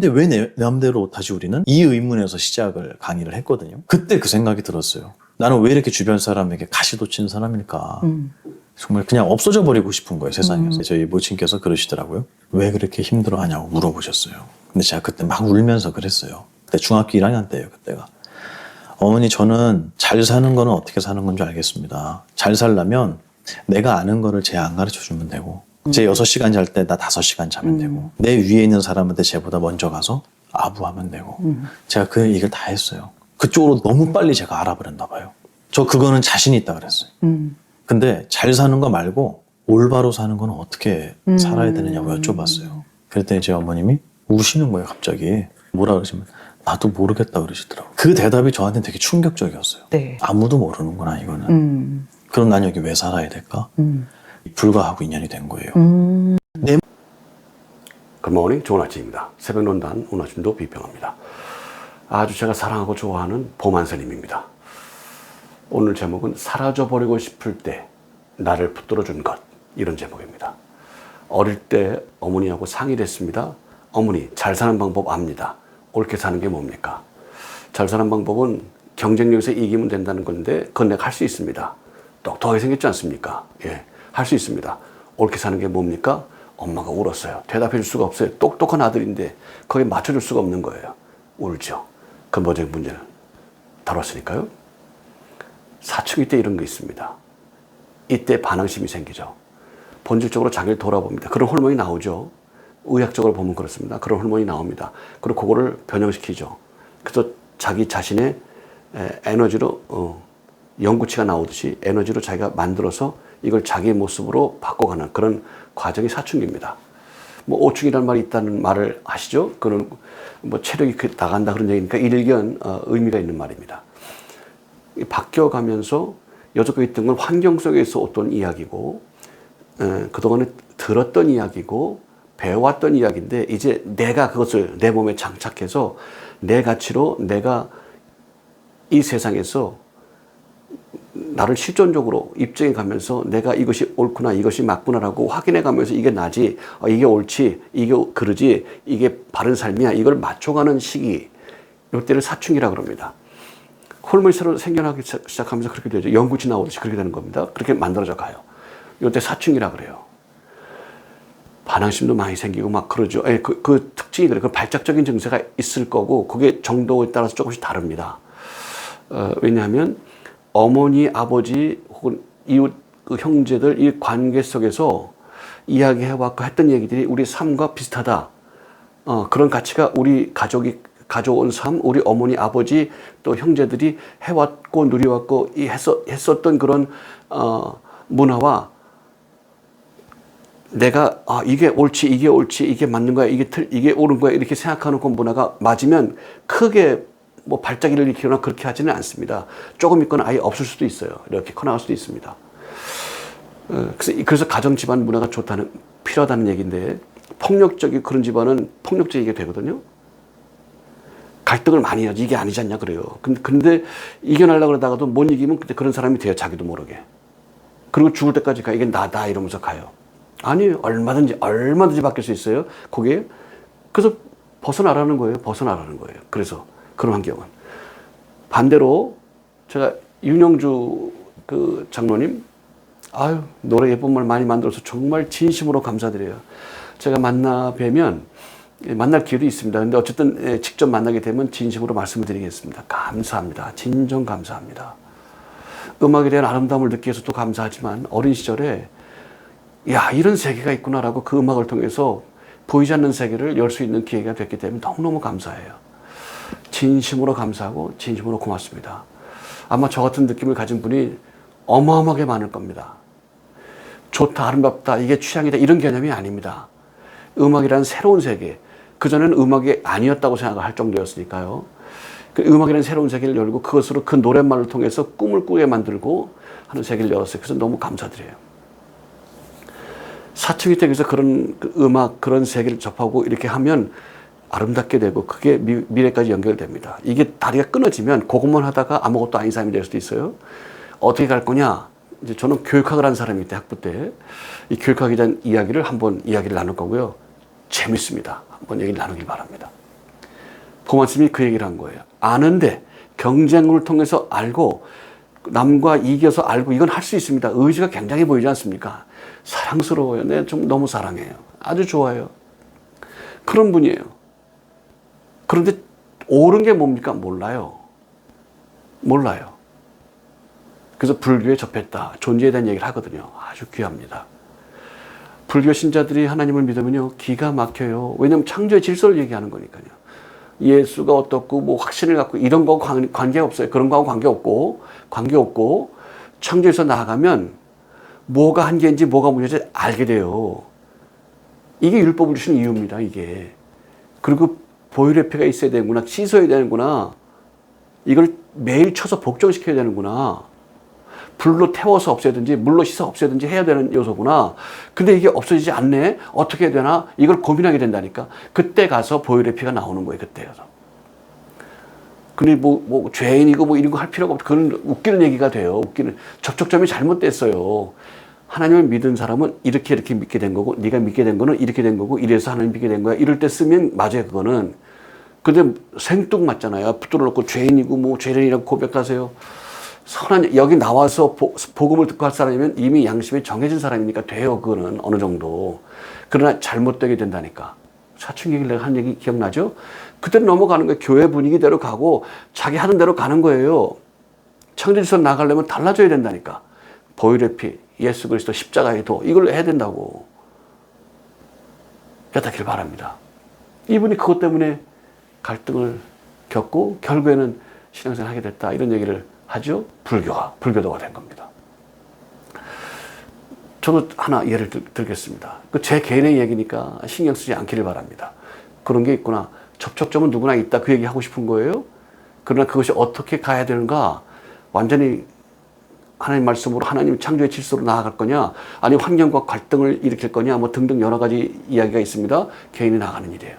근데 왜 내 맘대로 다시 우리는 이 의문에서 시작을 강의를 했거든요. 그때 그 생각이 들었어요. 나는 왜 이렇게 주변 사람에게 가시도 치는 사람일까? 정말 그냥 없어져 버리고 싶은 거예요, 세상에서. 저희 모친께서 그러시더라고요. 왜 그렇게 힘들어하냐고 물어보셨어요. 근데 제가 그때 막 울면서 그랬어요. 그때 중학교 1학년 때예요, 그때가. 어머니, 저는 잘 사는 거는 어떻게 사는 건 줄 알겠습니다. 잘 살려면 내가 아는 거를 쟤 안 가르쳐 주면 되고, 쟤 6시간 잘 때 나 5시간 자면 되고, 내 위에 있는 사람한테 쟤보다 먼저 가서 아부하면 되고. 제가 그 얘기를 다 했어요. 그쪽으로 너무 빨리 제가 알아버렸나 봐요. 저 그거는 자신 있다 그랬어요. 근데 잘 사는 거 말고 올바로 사는 건 어떻게 살아야 되느냐고 여쭤봤어요. 그랬더니 제 어머님이 우시는 거예요, 갑자기. 뭐라 그러시면 나도 모르겠다 그러시더라고요. 그 대답이 저한테는 되게 충격적이었어요. 네. 아무도 모르는구나, 이거는. 그럼 난 여기 왜 살아야 될까? 불가하고 인연이 된 거예요. 굿모닝, 좋은 아침입니다. 새벽논단 오늘 아침도 비평합니다. 아주 제가 사랑하고 좋아하는 보만스님입니다. 오늘 제목은 사라져버리고 싶을 때 나를 붙들어준 것, 이런 제목입니다. 어릴 때 어머니하고 상의를 했습니다. 어머니, 잘 사는 방법 압니다. 옳게 사는 게 뭡니까? 잘 사는 방법은 경쟁력에서 이기면 된다는 건데 그건 내가 할 수 있습니다. 똑똑하게 생겼지 않습니까? 예, 할 수 있습니다. 옳게 사는 게 뭡니까? 엄마가 울었어요. 대답해 줄 수가 없어요. 똑똑한 아들인데 거기에 맞춰줄 수가 없는 거예요. 울죠. 근본적인 문제는 다뤘으니까요. 사춘기 때 이런 게 있습니다. 이때 반항심이 생기죠. 본질적으로 자기를 돌아봅니다. 그런 호르몬이 나오죠. 의학적으로 보면 그렇습니다. 그런 호르몬이 나옵니다. 그리고 그거를 변형시키죠. 그래서 자기 자신의 에너지로 영구치가 나오듯이 에너지로 자기가 만들어서 이걸 자기의 모습으로 바꿔가는 그런 과정이 사춘기입니다. 뭐 오충이라는 말이 있다는 말을 아시죠? 그런 뭐 체력이 나간다 그런 얘기니까 일견 의미가 있는 말입니다. 바뀌어가면서 여태껏 있던 건 환경 속에서 어떤 이야기고 그동안에 들었던 이야기고 배워왔던 이야기인데 이제 내가 그것을 내 몸에 장착해서 내 가치로 내가 이 세상에서 나를 실존적으로 입증해 가면서 내가 이것이 옳구나 이것이 맞구나라고 확인해 가면서 이게 나지 이게 옳지 이게 그러지 이게 바른 삶이야 이걸 맞춰가는 시기 이때를 사춘기라고 합니다. 호르몬이 새로 생겨나기 시작하면서 그렇게 되죠. 영구치 나오듯이 그렇게 되는 겁니다. 그렇게 만들어져 가요. 이때 사춘기라고 그래요. 반항심도 많이 생기고 막 그러죠. 그 특징이 그래요. 그 발작적인 증세가 있을 거고 그게 정도에 따라서 조금씩 다릅니다. 왜냐하면 어머니, 아버지 혹은 이웃 그 형제들 이 관계 속에서 이야기해왔고 했던 얘기들이 우리 삶과 비슷하다. 그런 가치가 우리 가족이 가져온 삶, 우리 어머니, 아버지 또 형제들이 해왔고 누려왔고 했었던 그런 문화와 내가 이게 옳지 이게 맞는 거야 이게 옳은 거야 이렇게 생각하는 그 문화가 맞으면 크게 뭐 발작을 일으키거나 그렇게 하지는 않습니다. 조금 있거나 아예 없을 수도 있어요. 이렇게 커나갈 수도 있습니다. 그래서 가정 집안 문화가 필요하다는 얘기인데 폭력적인 그런 집안은 폭력적이게 되거든요. 갈등을 많이 해야지 이게 아니지 않냐 그래요. 근데 이겨내려고 그러다가도 못 이기면 그때 그런 사람이 돼요. 자기도 모르게. 그리고 죽을 때까지 가 이게 나다 이러면서 가요. 아니에요. 얼마든지 바뀔 수 있어요. 거기에. 그래서 벗어나라는 거예요. 그래서 그런 환경은. 반대로 제가 윤영주 그 장로님 노래 예쁜 말 많이 만들어서 정말 진심으로 감사드려요. 제가 만날 기회도 있습니다. 근데 어쨌든 직접 만나게 되면 진심으로 말씀을 드리겠습니다. 감사합니다. 진정 감사합니다. 음악에 대한 아름다움을 느끼기 위해서도 감사하지만 어린 시절에 이런 세계가 있구나라고 그 음악을 통해서 보이지 않는 세계를 열 수 있는 기회가 됐기 때문에 너무너무 감사해요. 진심으로 감사하고 진심으로 고맙습니다. 아마 저 같은 느낌을 가진 분이 어마어마하게 많을 겁니다. 좋다, 아름답다, 이게 취향이다 이런 개념이 아닙니다. 음악이라는 새로운 세계, 그전에는 음악이 아니었다고 생각할 정도였으니까요. 그 음악이라는 새로운 세계를 열고 그것으로 그 노랫말을 통해서 꿈을 꾸게 만들고 하는 세계를 열었어요. 그래서 너무 감사드려요. 사춘기 때 그래서 그런 음악, 그런 세계를 접하고 이렇게 하면 아름답게 되고 그게 미래까지 연결됩니다. 이게 다리가 끊어지면 그것만 하다가 아무것도 아닌 사람이 될 수도 있어요. 어떻게 갈 거냐? 이제 저는 교육학을 한 사람이기 때문에 학부 때 이 교육학에 대한 이야기를 한번 이야기를 나눌 거고요. 재밌습니다. 한번 얘기를 나누길 바랍니다. 보만스님이 그 얘기를 한 거예요. 아는데 경쟁을 통해서 알고 남과 이겨서 알고 이건 할 수 있습니다. 의지가 굉장히 보이지 않습니까? 사랑스러워요. 내가 좀 너무 사랑해요. 아주 좋아요. 그런 분이에요. 그런데 옳은 게 뭡니까? 몰라요. 몰라요. 그래서 불교에 접했다. 존재에 대한 얘기를 하거든요. 아주 귀합니다. 불교 신자들이 하나님을 믿으면요, 기가 막혀요. 왜냐하면 창조의 질서를 얘기하는 거니까요. 예수가 어떻고, 뭐 확신을 갖고, 이런 거 관계 없어요. 그런 거하고 관계 없고, 창조에서 나아가면 뭐가 한계인지 뭐가 문제인지 알게 돼요. 이게 율법을 주신 이유입니다, 이게. 그리고 보혈의피가 있어야 되는구나, 씻어야 되는구나, 이걸 매일 쳐서 복종시켜야 되는구나, 불로 태워서 없애든지 물로 씻어 없애든지 해야 되는 요소구나. 근데 이게 없어지지 않네. 어떻게 해야 되나? 이걸 고민하게 된다니까. 그때 가서 보혈의 피가 나오는 거예요. 그때 가서. 근데 뭐 죄인이고 뭐 이런 거 할 필요가 없고 그런 웃기는 얘기가 돼요. 웃기는 접촉점이 잘못됐어요. 하나님을 믿은 사람은 이렇게 믿게 된 거고, 네가 믿게 된 거는 이렇게 된 거고, 이래서 하나님 믿게 된 거야. 이럴 때 쓰면 맞아요. 그거는. 근데 생뚱맞잖아요. 붙들어 놓고 죄인이고 뭐 죄인이라고 고백하세요. 선한, 여기 나와서 복음을 듣고 할 사람이면 이미 양심이 정해진 사람이니까 돼요. 그거는 어느 정도. 그러나 잘못되게 된다니까. 사춘기 내가 한 얘기 기억나죠? 그때는 넘어가는 거예요. 교회 분위기대로 가고 자기 하는 대로 가는 거예요. 창조에서 나가려면 달라져야 된다니까. 보혈의 피, 예수 그리스도 십자가의 도, 이걸 해야 된다고. 깨닫기를 바랍니다. 이분이 그것 때문에 갈등을 겪고 결국에는 신앙생활을 하게 됐다. 이런 얘기를 하죠. 불교도가 된 겁니다. 저도 하나 예를 들겠습니다. 제 개인의 얘기니까 신경 쓰지 않기를 바랍니다. 그런 게 있구나. 접촉점은 누구나 있다. 그 얘기 하고 싶은 거예요. 그러나 그것이 어떻게 가야 되는가? 완전히 하나님 말씀으로 하나님 창조의 질서로 나아갈 거냐? 아니면 환경과 갈등을 일으킬 거냐? 뭐 등등 여러 가지 이야기가 있습니다. 개인이 나가는 일이에요.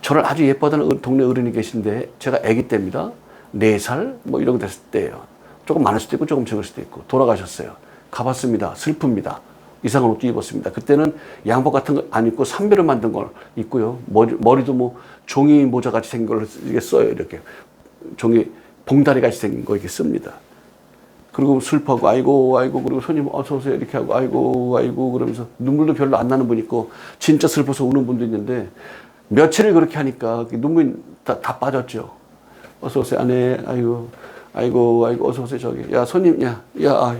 저를 아주 예뻐하는 동네 어른이 계신데 제가 아기 때입니다. 4살 뭐 이런 거 됐을 때예요. 조금 많을 수도 있고 조금 적을 수도 있고 돌아가셨어요. 가봤습니다. 슬픕니다. 이상한 옷도 입었습니다. 그때는 양복 같은 거 안 입고 삼배로 만든 걸 입고요. 머리도 뭐 종이 모자 같이 생긴 걸 이렇게 써요. 이렇게 종이 봉다리 같이 생긴 거 이렇게 씁니다. 그리고 슬퍼하고 아이고 그리고 손님 어서 오세요 이렇게 하고 아이고 그러면서 눈물도 별로 안 나는 분 있고 진짜 슬퍼서 우는 분도 있는데 며칠을 그렇게 하니까 눈물이 다 빠졌죠. 어서 오세요 아내 아이고 어서 오세요 저기 야 손님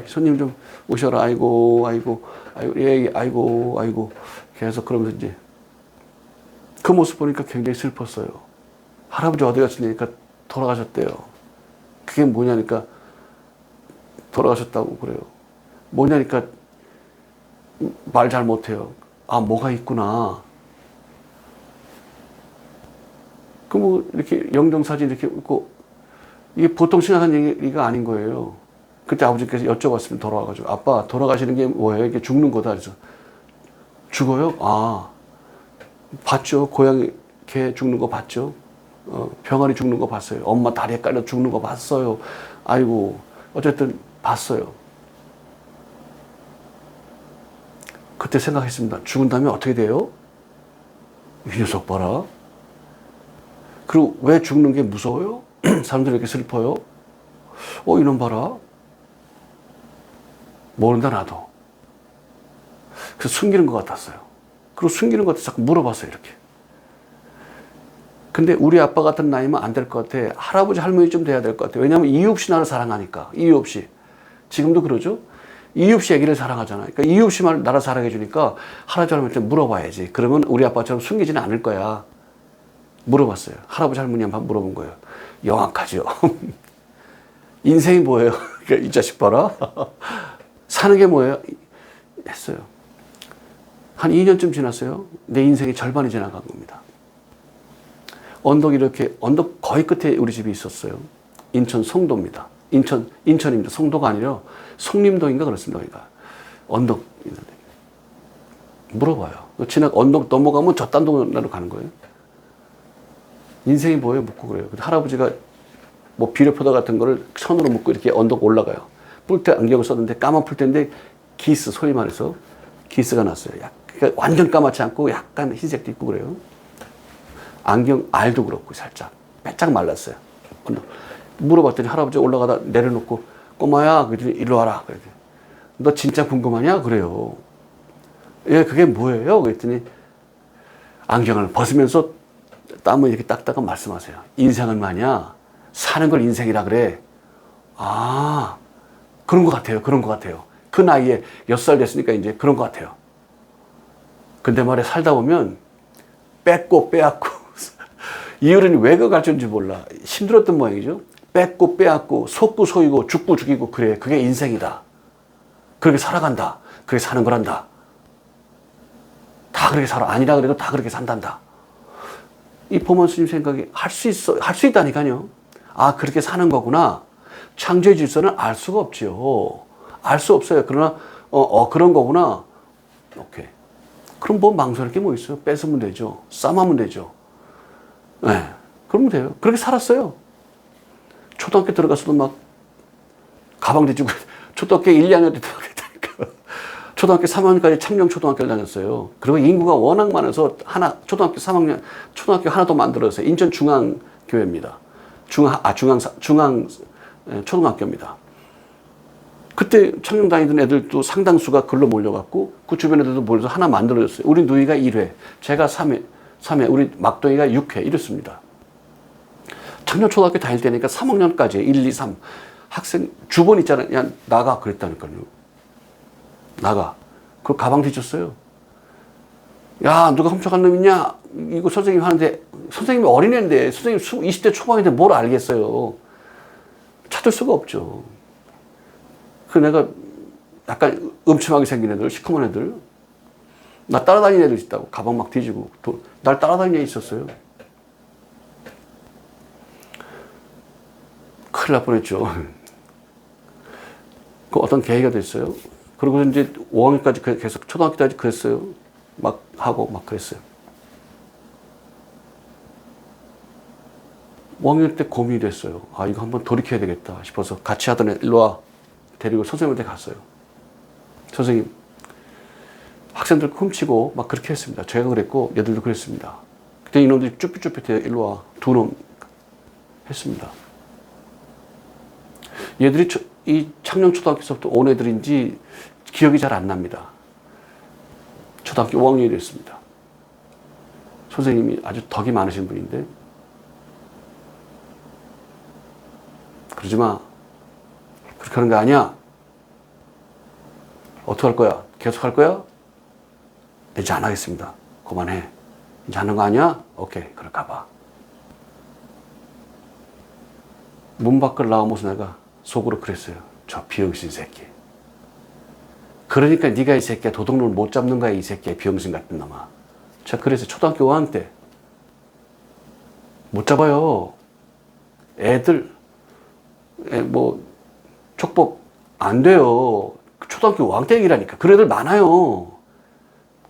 손님 좀 오셔라 아이고 예 아이고 계속 그러면서 이제 그 모습 보니까 굉장히 슬펐어요. 할아버지 어디 가시냐니까 돌아가셨대요. 그게 뭐냐니까 돌아가셨다고 그래요. 뭐냐니까 말 잘 못해요. 아 뭐가 있구나. 그 뭐 이렇게 영정사진 이렇게 있고 이게 보통 생각하는 얘기가 아닌 거예요. 그때 아버지께서 여쭤봤으면 돌아와가지고 아빠 돌아가시는 게 뭐예요? 이게 죽는 거다. 그래서 죽어요? 아 봤죠. 고양이 개 죽는 거 봤죠. 병아리 죽는 거 봤어요. 엄마 다리에 깔려 죽는 거 봤어요. 아이고 어쨌든 봤어요. 그때 생각했습니다. 죽은 다음에 어떻게 돼요? 이 녀석 봐라. 그리고 왜 죽는 게 무서워요? 사람들이 이렇게 슬퍼요? 이놈 봐라. 모른다 나도. 그래서 숨기는 것 같았어요. 그리고 숨기는 것 같아서 자꾸 물어봤어요 이렇게. 근데 우리 아빠 같은 나이면 안 될 것 같아. 할아버지 할머니쯤 돼야 될 것 같아. 왜냐하면 이유 없이 나를 사랑하니까. 이유 없이. 지금도 그러죠. 이유 없이 애기를 사랑하잖아요. 그러니까 이유 없이 나를 사랑해 주니까 할아버지 할머니한테 물어봐야지. 그러면 우리 아빠처럼 숨기지는 않을 거야. 물어봤어요. 할아버지 할머니한테 물어본 거예요. 영악하죠. 인생이 뭐예요? 이 자식 봐라. 사는 게 뭐예요? 했어요. 한 2년쯤 지났어요. 내 인생의 절반이 지나간 겁니다. 언덕 거의 끝에 우리 집이 있었어요. 인천 송도입니다. 인천입니다. 송도가 아니라 송림동인가 그렇습니다. 그러니까 언덕 있는데 물어봐요. 언덕 넘어가면 저딴 동네로 가는 거예요. 인생이 뭐예요? 묻고 그래요. 할아버지가 뭐 비료포도 같은 거를 손으로 묶고 이렇게 언덕 올라가요. 뿔테 안경을 썼는데 까만 뿔테인데 기스 소리 말해서 기스가 났어요. 그러니까 완전 까맣지 않고 약간 흰색도 있고 그래요. 안경 알도 그렇고 살짝 빼짝 말랐어요. 물어봤더니 할아버지 올라가다 내려놓고 꼬마야 그랬더니 일로 와라. 그랬더니 너 진짜 궁금하냐? 그래요. 예, 그게 뭐예요? 그랬더니 안경을 벗으면서 땀을 이렇게 닦다가 말씀하세요. 인생은 말이야 사는 걸 인생이라 그래. 아, 그런 것 같아요. 그런 것 같아요. 그 나이에 6살 됐으니까 이제 그런 것 같아요. 근데 말에 살다 보면 뺏고 빼앗고 이유는 왜 그거 가르쳤는지 몰라. 힘들었던 모양이죠. 뺏고 빼앗고 속고 소이고 죽고 죽이고 그래. 그게 인생이다. 그렇게 살아간다. 그렇게 사는 거란다. 다 그렇게 살아. 아니라 그래도 다 그렇게 산단다. 이 보만 스님 생각이 할 수 있다니까요. 아, 그렇게 사는 거구나. 창조의 질서는 알 수가 없지요. 알 수 없어요. 그러나, 그런 거구나. 오케이. 그럼 뭐 망설일 게 뭐 있어요? 뺏으면 되죠. 싸매면 되죠. 네. 그러면 돼요. 그렇게 살았어요. 초등학교 들어가서도 막 가방 뒤지고, 초등학교 1, 2학년 때 들어가니까. 초등학교 3학년까지 창녕초등학교를 다녔어요. 그리고 인구가 워낙 많아서 초등학교 3학년, 초등학교 하나 더 만들었어요. 인천중앙교회입니다. 중앙 초등학교입니다. 그때 청년 다니던 애들도 상당수가 글로 몰려갔고 그 주변 애들도 몰려서 하나 만들어졌어요. 우리 누이가 1회, 제가 3회, 우리 막둥이가 6회 이렇습니다. 청년 초등학교 다닐 때니까 3학년까지 1, 2, 3 학생 주번 있잖아요. 야, 나가 그랬다니까요. 나가. 그 가방 뒤졌어요. 야, 누가 훔쳐간 놈 있냐? 이거 선생님 하는데 선생님이 어린애인데 선생님 20대 초반인데 뭘 알겠어요. 찾을 수가 없죠. 그 내가 약간 음침하게 생긴 애들, 시커먼 애들, 나 따라다니는 애들 있다고 가방 막 뒤지고 날 따라다니는 애 있었어요. 큰일 날 뻔했죠. 그 어떤 계기가 됐어요. 그리고 이제 5학년까지 계속 초등학교 때까지 그랬어요. 막 하고 막 그랬어요. 5학년 때 고민이 됐어요. 아, 이거 한번 돌이켜야 되겠다 싶어서 같이 하던 애 일로 와. 데리고 선생님한테 갔어요. 선생님, 학생들 훔치고 막 그렇게 했습니다. 제가 그랬고 얘들도 그랬습니다. 그때 이놈들이 쭈삣쭈삣해. 일로 와. 두 놈 했습니다. 얘들이 이 창녕초등학교에서부터 온 애들인지 기억이 잘 안 납니다. 초등학교 5학년이 됐습니다. 선생님이 아주 덕이 많으신 분인데 그러지 마. 그렇게 하는 거 아니야. 어떻게 할 거야? 계속 할 거야? 이제 안 하겠습니다. 그만해. 이제 하는 거 아니야? 오케이. 그래 가봐. 문 밖을 나오면서 내가 속으로 그랬어요. 저 비영신 새끼. 그러니까 네가 이 새끼야 도둑놈을 못 잡는 거야 이 새끼야 비영신 같은 놈아. 제가 그래서 초등학교 5학년 때 못 잡아요. 애들 뭐 촉법 안 돼요. 초등학교 5학년 때 얘기라니까. 그런 애들 많아요.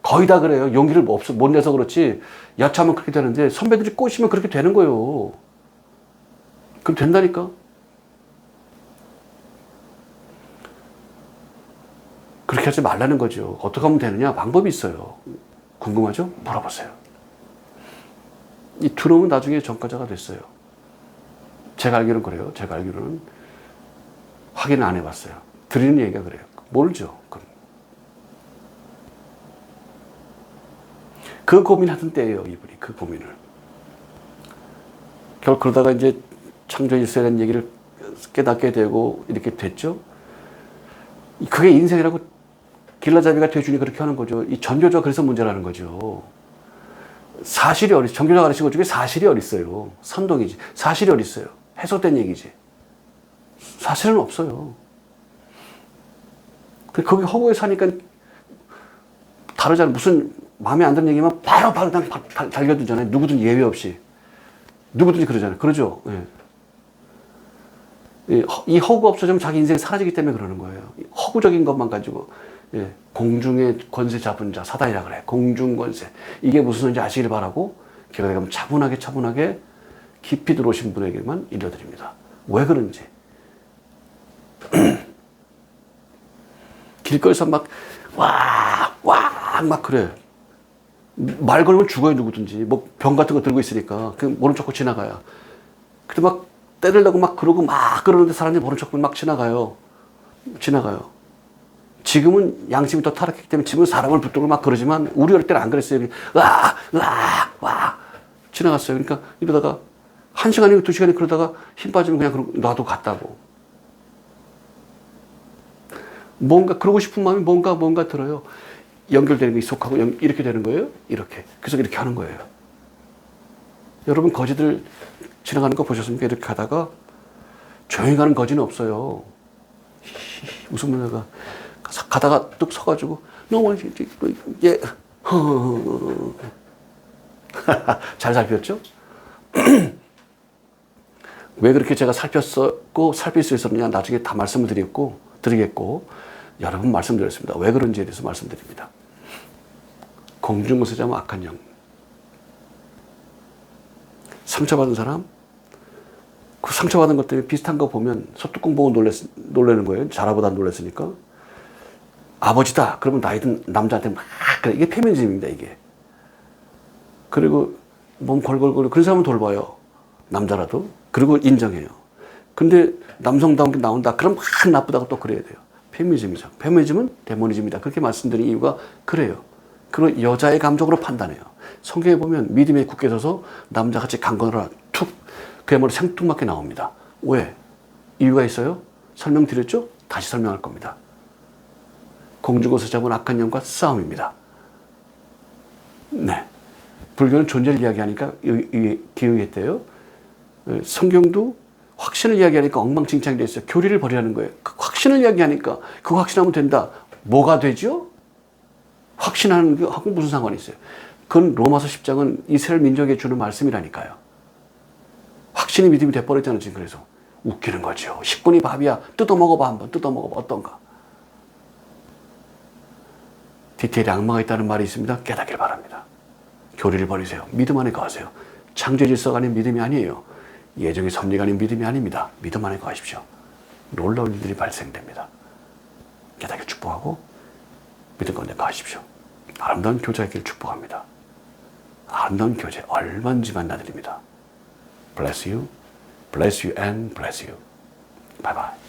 거의 다 그래요. 용기를 못 내서 그렇지. 야차하면 그렇게 되는데 선배들이 꼬시면 그렇게 되는 거예요. 그럼 된다니까. 그렇게 하지 말라는 거죠. 어떻게 하면 되느냐? 방법이 있어요. 궁금하죠? 물어보세요. 이 두 놈은 나중에 전과자가 됐어요. 제가 알기로는 그래요. 제가 알기로는 확인을 안 해봤어요. 드리는 얘기가 그래요. 모르죠. 그 고민하던 때예요. 이분이 그 고민을. 결국 그러다가 이제 창조일서에 대한 얘기를 깨닫게 되고 이렇게 됐죠. 그게 인생이라고 길라잡이가 돼주니 그렇게 하는 거죠. 이 전교조가 그래서 문제라는 거죠. 사실이 어딨어요. 전교조가 가르친 것 중에 사실이 어딨어요. 선동이지. 사실이 어딨어요. 해석된 얘기지. 사실은 없어요. 거기 허구에 사니까 다르잖아요. 무슨 마음에 안 드는 얘기만 바로 그냥 달겨두잖아요. 누구든 예외 없이. 누구든지 그러잖아요. 그러죠. 예. 이 허구가 없어지면 자기 인생이 사라지기 때문에 그러는 거예요. 허구적인 것만 가지고. 예. 공중의 권세 잡은 자, 사단이라 그래. 공중 권세. 이게 무슨 소리인지 아시길 바라고, 제가 내가 차분하게 깊이 들어오신 분에게만 일러드립니다. 왜 그런지. 길거리에서 막 그래. 말 걸면 죽어요, 누구든지. 뭐 병 같은 거 들고 있으니까. 그 모른 척하고 지나가요. 근데 막 때리려고 막 그러고 막 그러는데 사람들이 모른 척하고 막 지나가요. 지금은 양심이 더 타락했기 때문에 지금은 사람을 붙들고 막 그러지만 우리 어릴 때는 안 그랬어요. 와 지나갔어요. 그러니까 이러다가 1시간이고 2시간이 그러다가 힘 빠지면 그냥 놔도 갔다고. 뭔가 그러고 싶은 마음이 뭔가 들어요. 연결되는 게 속하고 이렇게 되는 거예요. 이렇게. 그래서 이렇게 하는 거예요. 여러분 거지들 지나가는 거 보셨습니까? 이렇게 가다가 조용히 가는 거지는 없어요. 웃으면 내가 가다가 뚝 서가지고 너무 예. 잘 살폈죠? 왜 그렇게 제가 살폈었고 살필 수 있었느냐 나중에 다 말씀을 드리겠고 여러 번 말씀드렸습니다. 왜 그런지에 대해서 말씀드립니다. 공중거세자면 악한 영. 상처받은 사람, 그 상처받은 것 때문에 비슷한 거 보면 소뚜껑 보고 놀라는 거예요. 자라보다 놀랐으니까. 아버지다. 그러면 나이든 남자한테 막 그래. 이게 페미니즘입니다. 이게. 그리고 몸 걸걸걸 그런 사람은 돌봐요. 남자라도. 그리고 인정해요. 근데 남성다운 게 나온다. 그럼 막 나쁘다고 또 그래야 돼요. 페미니즘이죠. 페미니즘은 데모니즘이다. 그렇게 말씀드린 이유가 그래요. 그리고 여자의 감정으로 판단해요. 성경에 보면 믿음에 굳게 서서 남자같이 강건하라 툭 그야말로 생뚱맞게 나옵니다. 왜? 이유가 있어요? 설명드렸죠? 다시 설명할 겁니다. 공중거세 잡은 악한 영과 싸움입니다. 네. 불교는 존재를 이야기하니까 기의했대요. 성경도 확신을 이야기하니까 엉망진창이 돼 있어요. 교리를 버리라는 거예요. 그 확신을 이야기하니까 그거 확신하면 된다. 뭐가 되죠? 확신하는 게 하고 무슨 상관이 있어요? 그건 로마서 10장은 이스라엘 민족에 주는 말씀이라니까요. 확신이 믿음이 돼버렸잖아요. 지금 그래서 웃기는 거죠. 10분이 밥이야. 뜯어먹어봐 한번. 뜯어먹어봐. 어떤가? 디테일에 악마가 있다는 말이 있습니다. 깨닫길 바랍니다. 교리를 버리세요. 믿음 안에 거하세요. 창조 질서가 아닌 믿음이 아니에요. 예정의 섭리가 아닌 믿음이 아닙니다. 믿음 안에 거하십시오. 놀라운 일들이 발생됩니다. 깨닫길 축복하고 믿음 가운데 거하십시오. 아름다운 교제의 길 축복합니다. 아름다운 교제 얼마든지 만나드립니다. Bless you, bless you and bless you. Bye bye.